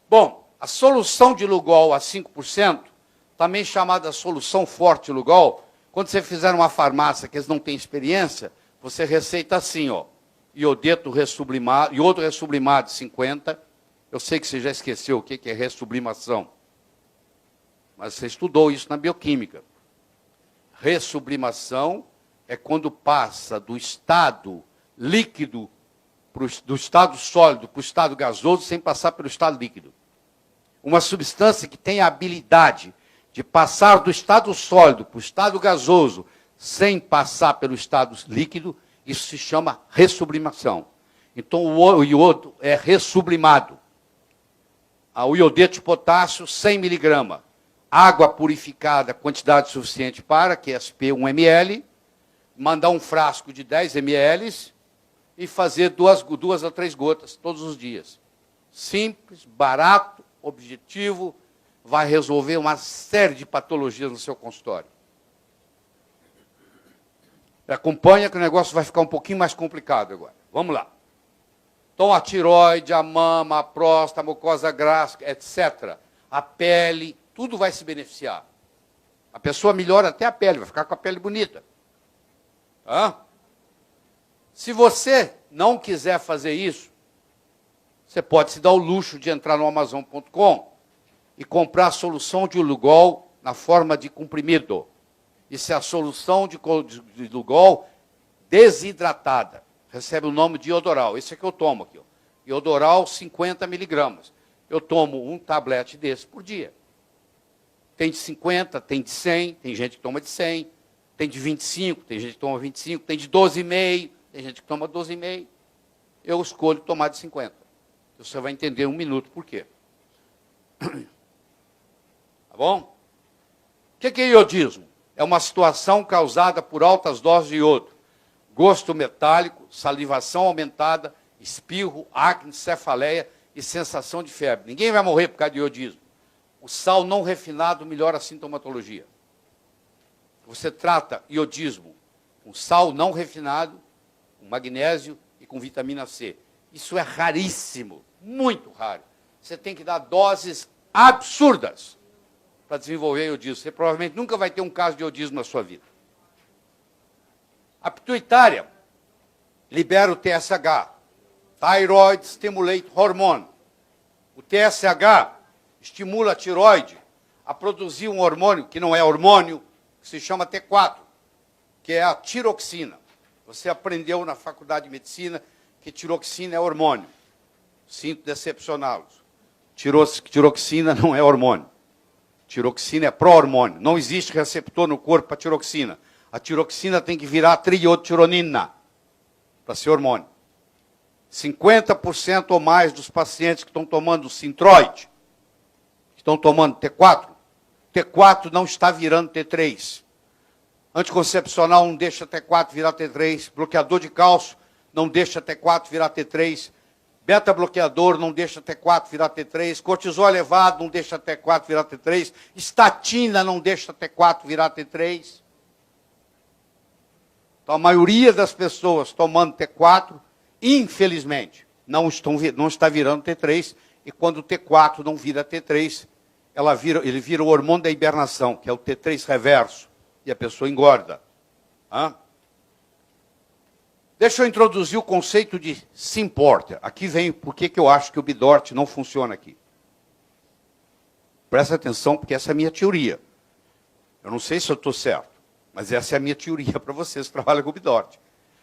Bom, a solução de Lugol a 5%, também chamada solução forte Lugol, quando você fizer uma farmácia que eles não têm experiência, você receita assim, ó, iodeto ressublimado, iodo ressublimado 50. Eu sei que você já esqueceu o que é ressublimação, mas você estudou isso na bioquímica. Ressublimação é quando passa do estado líquido, do estado sólido para o estado gasoso, sem passar pelo estado líquido. Uma substância que tem a habilidade de passar do estado sólido para o estado gasoso, sem passar pelo estado líquido, isso se chama ressublimação. Então, o iodo é ressublimado. O iodeto de potássio, 100 miligramas. Água purificada, quantidade suficiente para, que é SP 1 ml, mandar um frasco de 10 ml e fazer 2 a 3 gotas todos os dias. Simples, barato, objetivo, vai resolver uma série de patologias no seu consultório. Acompanha que o negócio vai ficar um pouquinho mais complicado agora. Vamos lá. Então, a tireoide, a mama, a próstata, a mucosa gástrica, etc., a pele, tudo vai se beneficiar. A pessoa melhora até a pele, vai ficar com a pele bonita. Hã? Se você não quiser fazer isso, você pode se dar o luxo de entrar no Amazon.com e comprar a solução de Lugol na forma de comprimido. Isso é a solução de Lugol desidratada. Recebe o nome de Iodoral. Esse é que eu tomo aqui. Ó. Iodoral 50 miligramas. Eu tomo um tablete desse por dia. Tem de 50, tem de 100, tem gente que toma de 100, tem de 25, tem gente que toma 25, tem de 12,5, tem gente que toma 12,5. Eu escolho tomar de 50. Você vai entender em um minuto por quê. Tá bom? O que é iodismo? É uma situação causada por altas doses de iodo. Gosto metálico, salivação aumentada, espirro, acne, cefaleia e sensação de febre. Ninguém vai morrer por causa de iodismo. O sal não refinado melhora a sintomatologia. Você trata iodismo com sal não refinado, com magnésio e com vitamina C. Isso é raríssimo, muito raro. Você tem que dar doses absurdas para desenvolver iodismo. Você provavelmente nunca vai ter um caso de iodismo na sua vida. A pituitária libera o TSH, Thyroid Stimulate Hormone. O TSH estimula a tiroide a produzir um hormônio, que não é hormônio, que se chama T4, que é a tiroxina. Você aprendeu na faculdade de medicina que tiroxina é hormônio. Sinto decepcioná-los. Tiroxina não é hormônio. Tiroxina é pró-hormônio. Não existe receptor no corpo para tiroxina. A tiroxina tem que virar triiotironina para ser hormônio. 50% ou mais dos pacientes que estão tomando Sintroid, que estão tomando T4, T4 não está virando T3. Anticoncepcional não deixa T4 virar T3. Bloqueador de cálcio não deixa T4 virar T3. Beta-bloqueador não deixa T4 virar T3. Cortisol elevado não deixa T4 virar T3. Estatina não deixa T4 virar T3. Então, a maioria das pessoas tomando T4, infelizmente, não está virando T3. E quando o T4 não vira T3, ele vira o hormônio da hibernação, que é o T3 reverso. E a pessoa engorda. Hã? Deixa eu introduzir o conceito de Symporter. Aqui vem por que eu acho que o Bidort não funciona aqui. Presta atenção, porque essa é a minha teoria. Eu não sei se eu estou certo, mas essa é a minha teoria para vocês que trabalham com o Bidort.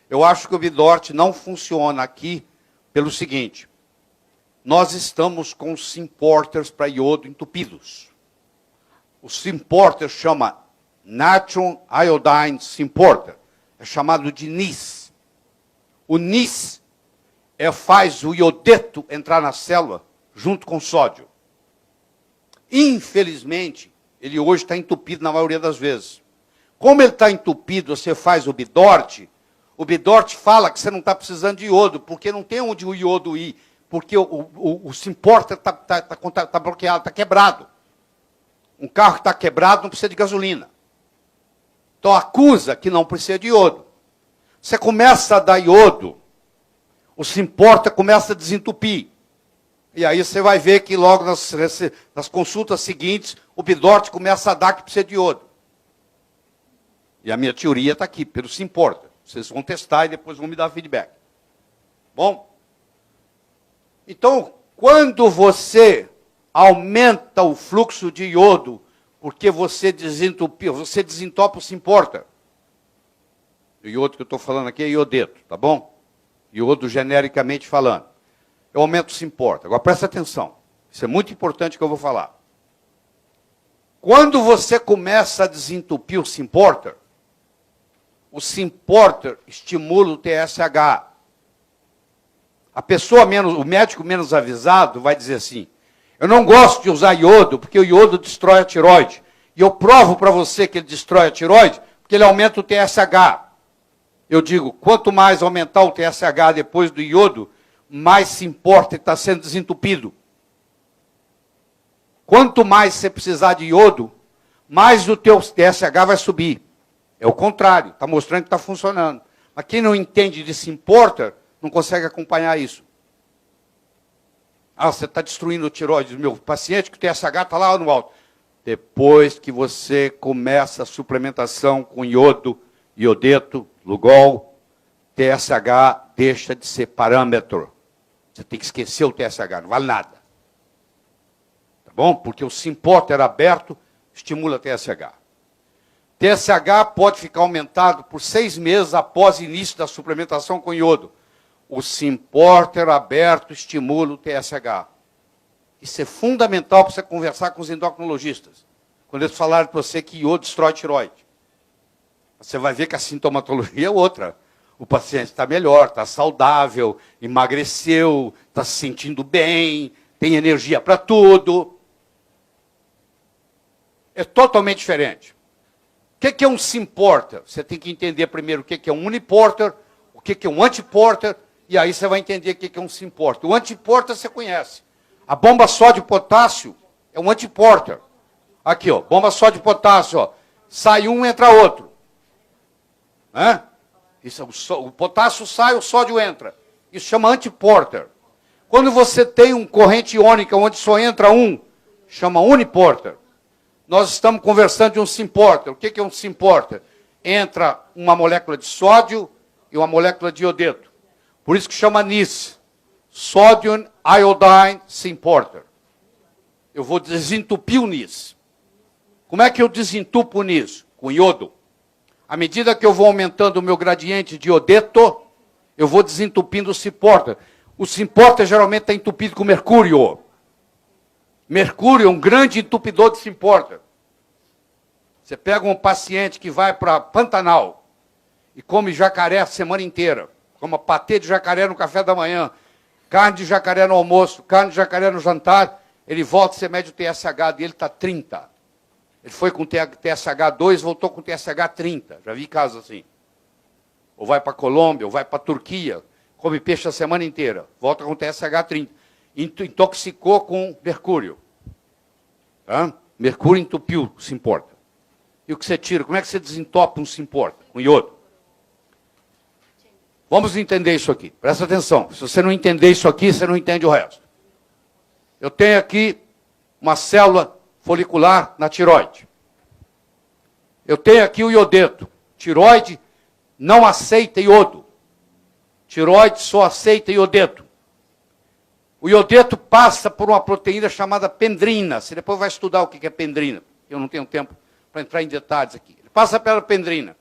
Eu acho que o Bidort não funciona aqui pelo seguinte. Nós estamos com Symporters para iodo entupidos. O Symporter chama Natron Iodine Symporter. É chamado de NIS. O NIS faz o iodeto entrar na célula junto com sódio. Infelizmente, ele hoje está entupido na maioria das vezes. Como ele está entupido, você faz o Bidort fala que você não está precisando de iodo, porque não tem onde o iodo ir, porque o Symporter está bloqueado, está quebrado. Um carro que está quebrado não precisa de gasolina. Então acusa que não precisa de iodo. Você começa a dar iodo, o Symporter começa a desentupir. E aí você vai ver que logo nas consultas seguintes, o Bidort começa a dar que precisa de iodo. E a minha teoria está aqui, pelo Symporter. Vocês vão testar e depois vão me dar feedback. Bom? Então, quando você aumenta o fluxo de iodo, porque você desentope o Symporter. O iodo que eu estou falando aqui é iodeto, tá bom? Iodo genericamente falando. Eu aumento o Symporter. Agora presta atenção. Isso é muito importante que eu vou falar. Quando você começa a desentupir o Symporter estimula o TSH. O médico menos avisado vai dizer assim, eu não gosto de usar iodo, porque o iodo destrói a tiroide. E eu provo para você que ele destrói a tiroide, porque ele aumenta o TSH. Eu digo, quanto mais aumentar o TSH depois do iodo, mais se importa está sendo desentupido. Quanto mais você precisar de iodo, mais o teu TSH vai subir. É o contrário, está mostrando que está funcionando. Mas quem não entende de se importa, não consegue acompanhar isso. Ah, você está destruindo o tireoide do meu paciente, que o TSH está lá no alto. Depois que você começa a suplementação com iodo, iodeto, Lugol, TSH deixa de ser parâmetro. Você tem que esquecer o TSH, não vale nada. Tá bom? Porque o Symporter aberto estimula TSH. TSH pode ficar aumentado por 6 meses após o início da suplementação com iodo. O Symporter aberto estimula o TSH. Isso é fundamental para você conversar com os endocrinologistas. Quando eles falarem para você que iodo destrói tireoide. Você vai ver que a sintomatologia é outra. O paciente está melhor, está saudável, emagreceu, está se sentindo bem, tem energia para tudo. É totalmente diferente. O que é um Symporter? Você tem que entender primeiro o que é um uniporter, o que é um antiporter, e aí você vai entender o que é um Symporter. O antiporter você conhece. A bomba sódio-potássio é um antiporter. Aqui, ó, bomba sódio-potássio, ó. Sai um, entra outro. Né? Isso, o potássio sai, o sódio entra. Isso chama antiporter. Quando você tem uma corrente iônica onde só entra um, chama uniporter. Nós estamos conversando de um Symporter. O que é um Symporter? Entra uma molécula de sódio e uma molécula de iodeto. Por isso que chama NIS. Sodium Iodine Symporter. Eu vou desentupir o NIS. Como é que eu desentupo o NIS? Com iodo. À medida que eu vou aumentando o meu gradiente de iodeto, eu vou desentupindo o Symporter. O Symporter geralmente está entupido com mercúrio. Mercúrio é um grande entupidor de Symporter. Você pega um paciente que vai para Pantanal e come jacaré a semana inteira. Come patê de jacaré no café da manhã, carne de jacaré no almoço, carne de jacaré no jantar. Ele volta, você mede o TSH dele, está 30. Ele foi com TSH 2, voltou com TSH 30. Já vi casos assim. Ou vai para a Colômbia, ou vai para a Turquia, come peixe a semana inteira, volta com TSH 30. Intoxicou com mercúrio. Tá? Mercúrio entupiu o Symporter. E o que você tira? Como é que você desentope um Symporter? Com iodo. Vamos entender isso aqui. Presta atenção. Se você não entender isso aqui, você não entende o resto. Eu tenho aqui uma célula folicular na tireoide. Eu tenho aqui o iodeto. Tireoide não aceita iodo. Tireoide só aceita iodeto. O iodeto passa por uma proteína chamada pendrina. Você depois vai estudar o que é pendrina. Eu não tenho tempo para entrar em detalhes aqui. Ele passa pela pendrina.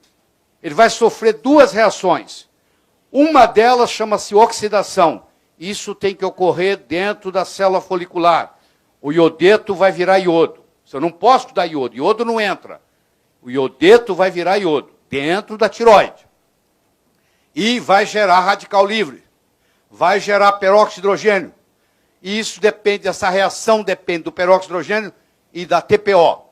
Ele vai sofrer 2 reações. Uma delas chama-se oxidação. Isso tem que ocorrer dentro da célula folicular. O iodeto vai virar iodo. Eu não posso dar iodo. Iodo não entra. O iodeto vai virar iodo dentro da tireoide. E vai gerar radical livre. Vai gerar peróxido de hidrogênio. E isso depende, essa reação depende do peróxido de hidrogênio e da TPO.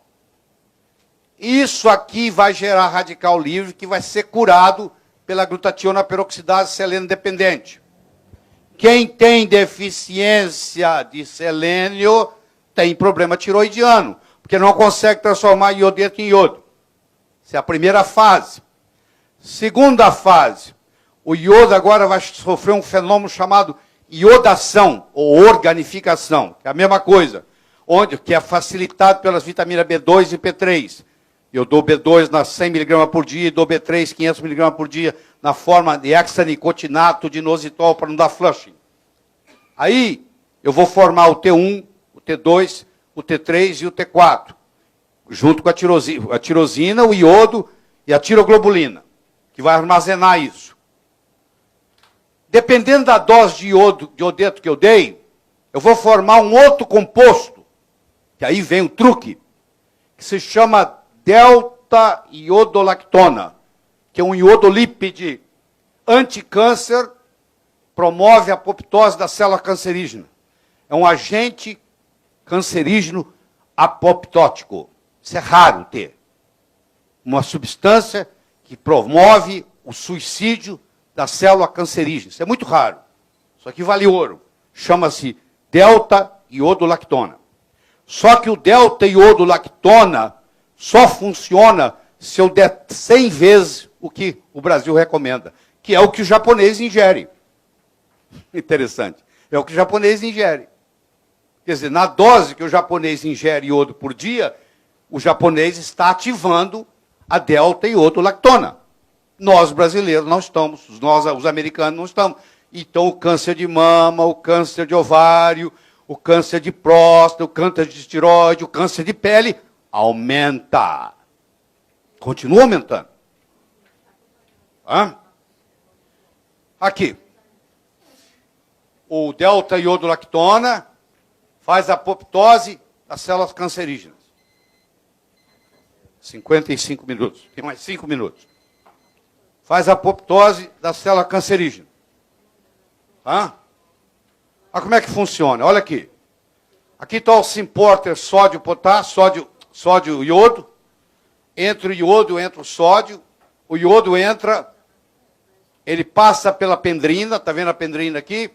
Isso aqui vai gerar radical livre que vai ser curado pela glutationa peroxidase seleno dependente. Quem tem deficiência de selênio tem problema tiroidiano, porque não consegue transformar iodeto em iodo. Essa é a primeira fase. Segunda fase, o iodo agora vai sofrer um fenômeno chamado iodação ou organificação, que é a mesma coisa, que é facilitado pelas vitaminas B2 e B3. Eu dou B2 na 100 mg por dia e dou B3 500 mg por dia na forma de hexanicotinato de inositol para não dar flushing. Aí eu vou formar o T1, o T2, o T3 e o T4, junto com a tirosina, o iodo e a tiroglobulina, que vai armazenar isso. Dependendo da dose de iodeto que eu dei, eu vou formar um outro composto, que aí vem o truque, que se chama delta-iodolactona, que é um iodolípide anticâncer, promove a apoptose da célula cancerígena. É um agente cancerígeno apoptótico. Isso é raro ter. Uma substância que promove o suicídio da célula cancerígena. Isso é muito raro. Isso aqui vale ouro. Chama-se delta-iodolactona. Só que o delta-iodolactona só funciona se eu der 100 vezes o que o Brasil recomenda, que é o que o japonês ingere. Interessante. É o que o japonês ingere. Quer dizer, na dose que o japonês ingere iodo por dia, o japonês está ativando a delta-iodolactona. Nós, brasileiros, não estamos. Nós, os americanos, não estamos. Então, o câncer de mama, o câncer de ovário, o câncer de próstata, o câncer de tireoide, o câncer de pele, aumenta. Continua aumentando. Hã? Aqui. O delta-iodolactona faz a apoptose das células cancerígenas. 55 minutos. Tem mais 5 minutos. Faz a apoptose da célula cancerígena. Tá? Olha como é que funciona. Olha aqui. Aqui está o Symporter sódio, potássio, sódio, iodo. Entre o iodo entra o sódio. O iodo entra, ele passa pela pendrina, está vendo a pendrina aqui?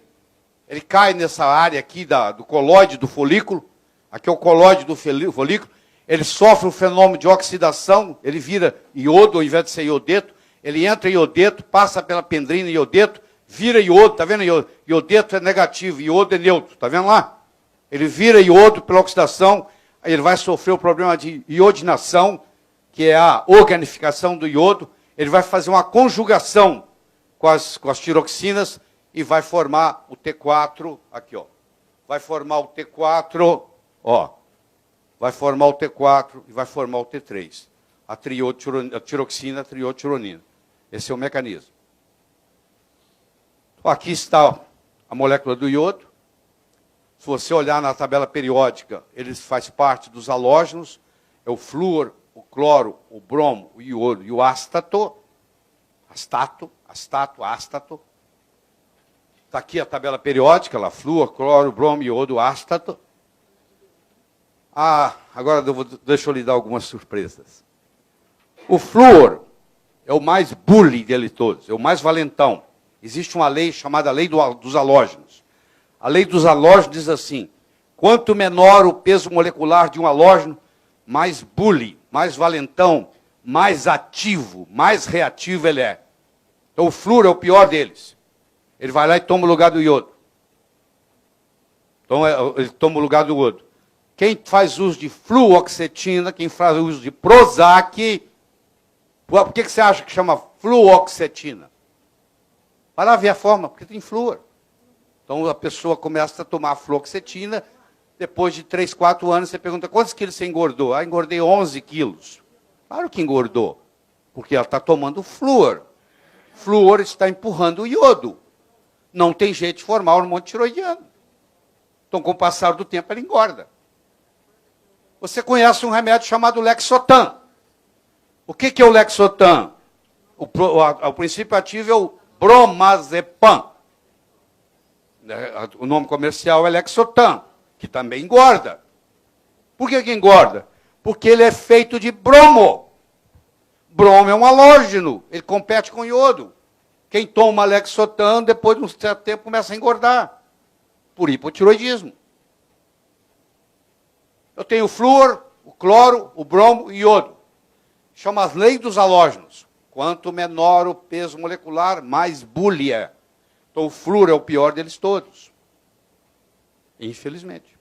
Ele cai nessa área aqui do colóide do folículo. Aqui é o colóide do folículo. Ele sofre o fenômeno de oxidação, ele vira iodo ao invés de ser iodeto. Ele entra em iodeto, passa pela pendrina em iodeto, vira iodo, está vendo? Iodeto é negativo, iodo é neutro, está vendo lá? Ele vira iodo pela oxidação, aí ele vai sofrer o problema de iodinação, que é a organificação do iodo. Ele vai fazer uma conjugação com as tiroxinas e vai formar o T4, aqui, ó. Vai formar o T4, ó. Vai formar o T4 e vai formar o T3. A tiroxina, a triotironina. Esse é o mecanismo. Aqui está a molécula do iodo. Se você olhar na tabela periódica, ele faz parte dos halógenos. É o flúor, o cloro, o bromo, o iodo e o ástato. Ástato. Está aqui a tabela periódica, lá, flúor, cloro, bromo, iodo, ástato. Agora deixa eu lhe dar algumas surpresas. O flúor é o mais bully dele todos, é o mais valentão. Existe uma lei chamada lei dos halógenos. A lei dos halógenos diz assim: quanto menor o peso molecular de um halógeno, mais bully, mais valentão, mais ativo, mais reativo ele é. Então o flúor é o pior deles. Ele vai lá e toma o lugar do iodo. Então ele toma o lugar do iodo. Quem faz uso de fluoxetina, quem faz uso de Prozac, por que você acha que chama fluoxetina? Vai lá ver a forma, porque tem flúor. Então a pessoa começa a tomar fluoxetina, depois de 3, 4 anos, você pergunta, quantos quilos você engordou? Engordei 11 quilos. Claro que engordou, porque ela está tomando flúor. Flúor está empurrando o iodo. Não tem jeito de formar hormônio tiroidiano. Então, com o passar do tempo, ela engorda. Você conhece um remédio chamado Lexotan. O que é o Lexotan? O princípio ativo é o bromazepam. O nome comercial é Lexotan, que também engorda. Por que engorda? Porque ele é feito de bromo. Bromo é um halógeno, ele compete com iodo. Quem toma Lexotan, depois de um certo tempo, começa a engordar. Por hipotiroidismo. Eu tenho o flúor, o cloro, o bromo e o iodo. Chama as leis dos halógenos. Quanto menor o peso molecular, mais bully é. Então o flúor é o pior deles todos. Infelizmente.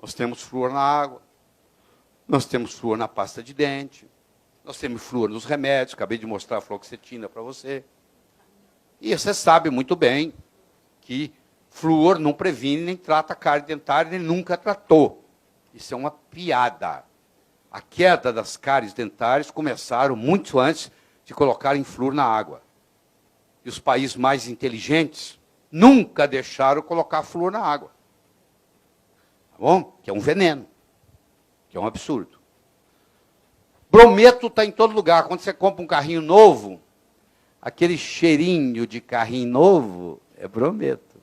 Nós temos flúor na água. Nós temos flúor na pasta de dente. Nós temos flúor nos remédios. Acabei de mostrar a fluoxetina para você. E você sabe muito bem que flúor não previne nem trata cárie dentária, ele nunca tratou. Isso é uma piada. A queda das cáries dentárias começaram muito antes de colocarem flúor na água. E os países mais inteligentes nunca deixaram colocar flúor na água. Tá bom? Que é um veneno. Que é um absurdo. Brometo está em todo lugar. Quando você compra um carrinho novo, aquele cheirinho de carrinho novo é brometo.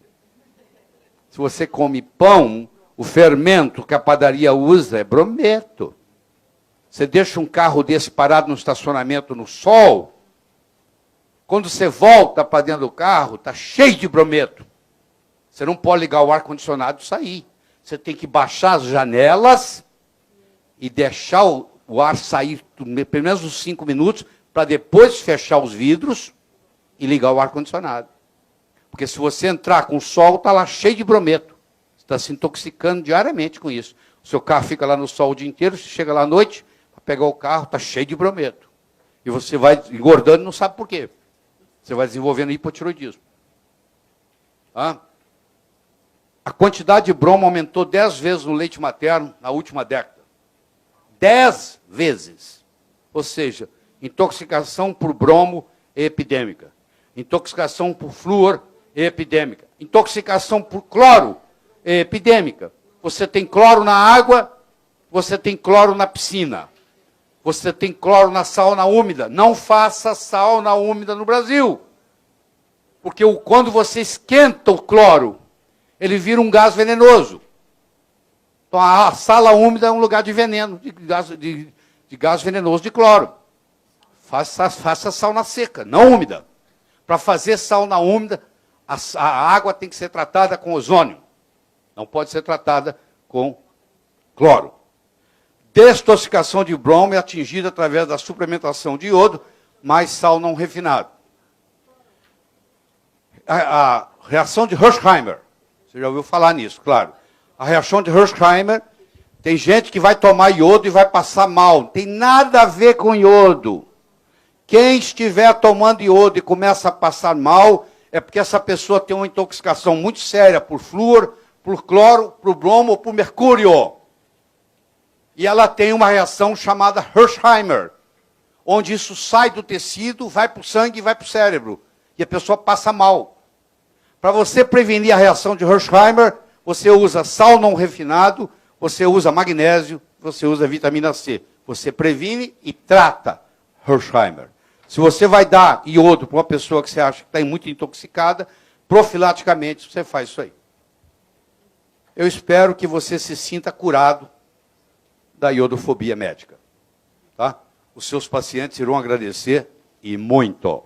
Se você come pão, o fermento que a padaria usa é brometo. Você deixa um carro desse parado no estacionamento no sol, quando você volta para dentro do carro, está cheio de brometo. Você não pode ligar o ar-condicionado e sair. Você tem que baixar as janelas e deixar o ar sair pelo menos uns 5 minutos, para depois fechar os vidros e ligar o ar-condicionado. Porque se você entrar com o sol, está lá cheio de brometo. Você está se intoxicando diariamente com isso. O seu carro fica lá no sol o dia inteiro, você chega lá à noite, para pegar o carro, está cheio de brometo. E você vai engordando e não sabe por quê. Você vai desenvolvendo hipotiroidismo. Ah? A quantidade de bromo aumentou 10 vezes no leite materno na última década. 10 vezes. Ou seja, intoxicação por bromo é epidêmica. Intoxicação por flúor é epidêmica. Intoxicação por cloro é epidêmica. Você tem cloro na água, você tem cloro na piscina. Você tem cloro na sauna úmida. Não faça sauna úmida no Brasil. Porque quando você esquenta o cloro, ele vira um gás venenoso. Então a sala úmida é um lugar de veneno, de gás venenoso de cloro. Faça sauna seca, não úmida. Para fazer sauna úmida, a água tem que ser tratada com ozônio. Não pode ser tratada com cloro. Desintoxicação de bromo é atingida através da suplementação de iodo, mais sal não refinado. A reação de Hersheimer, você já ouviu falar nisso, claro. A reação de Hersheimer, tem gente que vai tomar iodo e vai passar mal. Não tem nada a ver com iodo. Quem estiver tomando iodo e começa a passar mal, é porque essa pessoa tem uma intoxicação muito séria por flúor, por cloro, por bromo ou por mercúrio. E ela tem uma reação chamada Hersheimer, onde isso sai do tecido, vai para o sangue e vai para o cérebro. E a pessoa passa mal. Para você prevenir a reação de Hersheimer, você usa sal não refinado, você usa magnésio, você usa vitamina C. Você previne e trata Hersheimer. Se você vai dar iodo para uma pessoa que você acha que está muito intoxicada, profilaticamente você faz isso aí. Eu espero que você se sinta curado da iodofobia médica. Tá? Os seus pacientes irão agradecer, e muito.